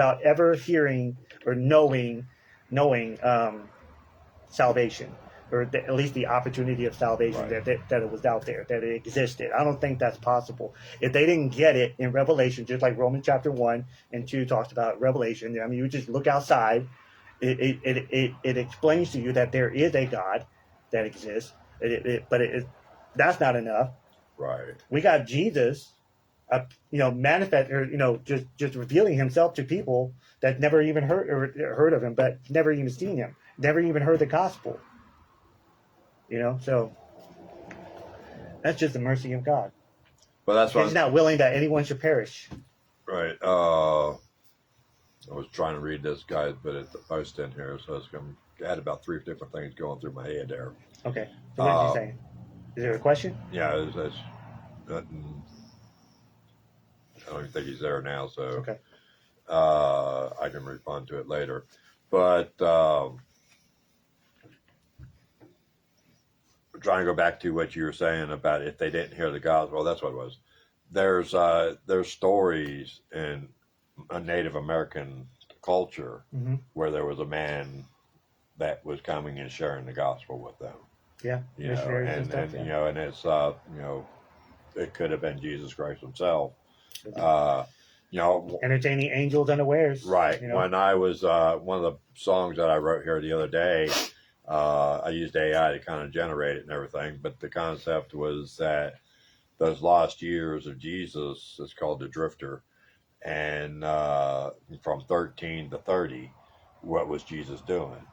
without ever hearing or knowing salvation, or at least the opportunity of salvation, Right. that it was out there, that it existed. I don't think that's possible. If they didn't get it in Revelation, just like Romans chapter 1 and 2 talks about Revelation, I mean, you just look outside, it explains to you that there is a God that exists, but that's not enough. Right. We got Jesus, manifest, or just revealing himself to people that never even heard of him, but never even seen him, never even heard the gospel. So that's just the mercy of God. But that's why He's not willing that anyone should perish. Right. I was trying to read this guy, but it's the post in here, so it's going to add about 3 different things going through my head there. Okay. So what is he saying? Is there a question? Yeah, it's nothing. I don't even think he's there now, so Okay. I can respond to it later. But trying to go back to what you were saying about if they didn't hear the gospel, well, that's what it was. There's stories in a Native American culture Mm-hmm. where there was a man that was coming and sharing the gospel with them. Yeah. Missionaries and stuff, yeah. And it's it could have been Jesus Christ himself. Entertaining angels unawares. Right. When I was one of the songs that I wrote here the other day, I used AI to kind of generate it and everything, but the concept was that those lost years of Jesus is called the Drifter, and from 13 to 30, what was Jesus doing?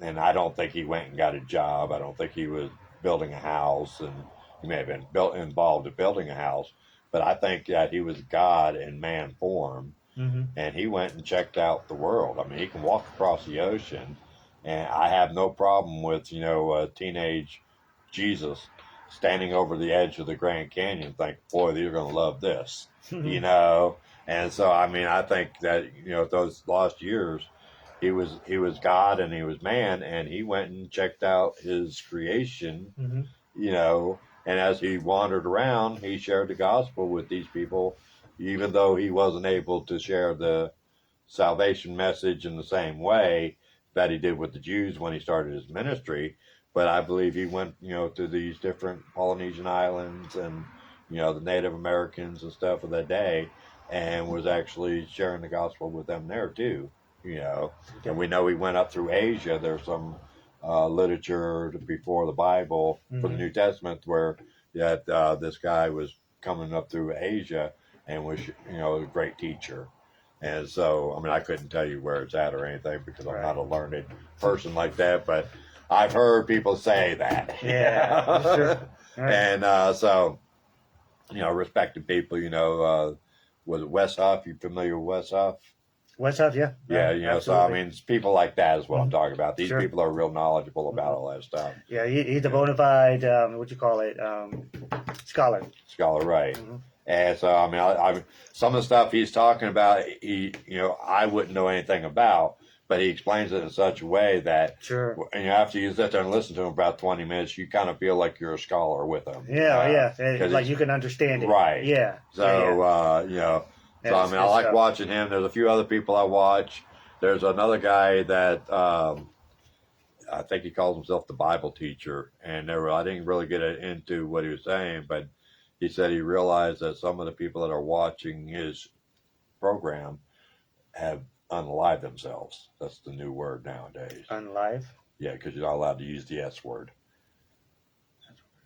And I don't think he went and got a job. I don't think he was building a house, and he may have been involved in building a house, but I think that he was God in man form, Mm-hmm. and he went and checked out the world. I mean, he can walk across the ocean, and I have no problem with, teenage Jesus standing over the edge of the Grand Canyon, think, boy, they're going to love this, And so, I mean, I think that, those lost years, he was God and he was man, and he went and checked out his creation, Mm-hmm. And as he wandered around, he shared the gospel with these people, even though he wasn't able to share the salvation message in the same way that he did with the Jews when he started his ministry. But I believe he went, to these different Polynesian islands and, the Native Americans and stuff of that day, and was actually sharing the gospel with them there too, And we know he went up through Asia. There's some literature before the Bible for the New Testament where this guy was coming up through Asia and was, a great teacher. And so, I mean, I couldn't tell you where it's at or anything because I'm not a learned person like that, but I've heard people say that. Yeah. Sure. Right. And so, respected people, was it Wes Huff? You familiar with Wes Huff? Wes Huff, yeah. Yeah, absolutely. So I mean, it's people like that is what I'm talking about. These Sure. people are real knowledgeable about all that stuff. Yeah, he's a bona fide, scholar. Scholar, right. Mm-hmm. And so, I mean, I some of the stuff he's talking about, I wouldn't know anything about, but he explains it in such a way that, Sure. After you sit there and listen to him for about 20 minutes, you kind of feel like you're a scholar with him. Yeah. Like you can understand it. Right. Yeah. So, so I mean, I like watching him. There's a few other people I watch. There's another guy that I think he calls himself the Bible teacher, and I didn't really get into what he was saying, but he said he realized that some of the people that are watching his program have unalived themselves. That's the new word nowadays. Unlive? Yeah, because you're not allowed to use the S word.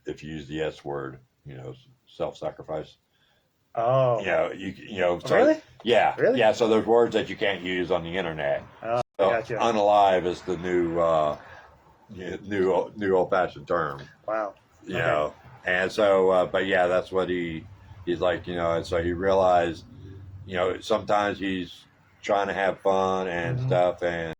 If you use the S word, self-sacrifice. Oh. So, really? Yeah. Really? Yeah, so there's words that you can't use on the internet. Oh, So gotcha. unalive is the new old-fashioned term. Wow. You know. And so, but yeah, that's what he's like, and so he realized, sometimes he's trying to have fun and stuff, and